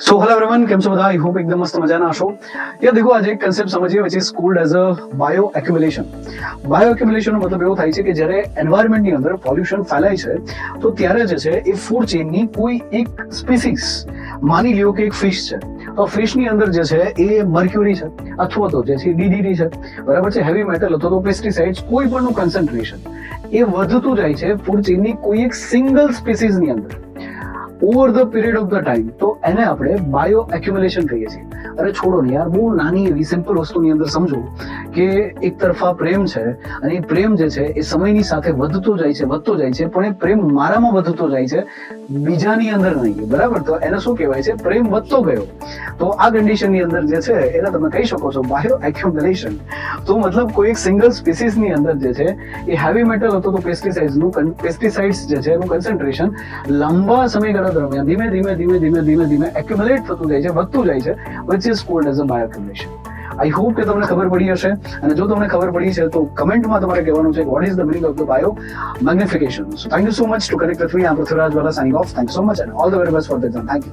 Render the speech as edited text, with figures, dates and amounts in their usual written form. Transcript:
So hello everyone, કેમ છો બધા? आई होप एकदम मस्त मजाना हशो। यार देखो, आज एक કન્સેપ્ટ સમજીએ which is called as a bio accumulation. Bio accumulation નો મતલબ એવો થાય છે કે જ્યારે એન્વાયરમેન્ટની અંદર પોલ્યુશન ફેલાય છે તો ત્યારે જે છે એ ફૂડ ચેઇનની કોઈ એક સ્પીસીસ, માની લ્યો કે એક ફિશ છે, તો ફિશની અંદર જે છે એ મર્ક્યુરી છે અથવા તો જે છે ડીડીટી છે, બરાબર છે, હેવી મેટલ અથવા તો પેસ્ટિસાઇડ્સ, કોઈ પણનું કન્સન્ટ્રેશન એ વધતું જાય છે ફૂડ ચેઇનની કોઈ એક સિંગલ સ્પીસીસની અંદર over the period of the time, તો એને આપણે બાયો એક્યુમ્યુલેશન કહીએ છીએ. અરે છોડો ને યાર, બહુ નાની એવી સિમ્પલ વસ્તુની અંદર સમજો કે એક તરફા પ્રેમ છે અને એ પ્રેમ જે છે એ સમયની સાથે વધતો જાય છે, પણ એ પ્રેમ મારામાં વધતો જાય છે, બીજાની અંદર નહીં, બરાબર? તો એને શું કહેવાય છે? પ્રેમ વધતો ગયો. તો આ કન્ડિશનની અંદર જે છે એને તમે કહી શકો છો બાયો એક્યુમ્યુલેશન. તો મતલબ કોઈ એક સિંગલ સ્પીસીસની અંદર જે છે એ હેવી મેટલ અથવા તો પેસ્ટિસાઇડ્સ જે છે એનું કન્સન્ટ્રેશન લાંબા સમયગાળા દરમિયાન ધીમે ધીમે એક્યુમ્યુલેટ થતું જાય છે, વધતું જાય છે, which is called as a bioaccumulation. I hope કે તમને ખબર પડી હશે, અને જો તમને ખબર પડી છે તો કમેન્ટમાં તમારે કહેવાનું છે what is the meaning of the bio magnification. So thank you so much to connect with me. I'm Prithviraj Vala signing off. Thank you so much and all the very best for the exam. Thank you.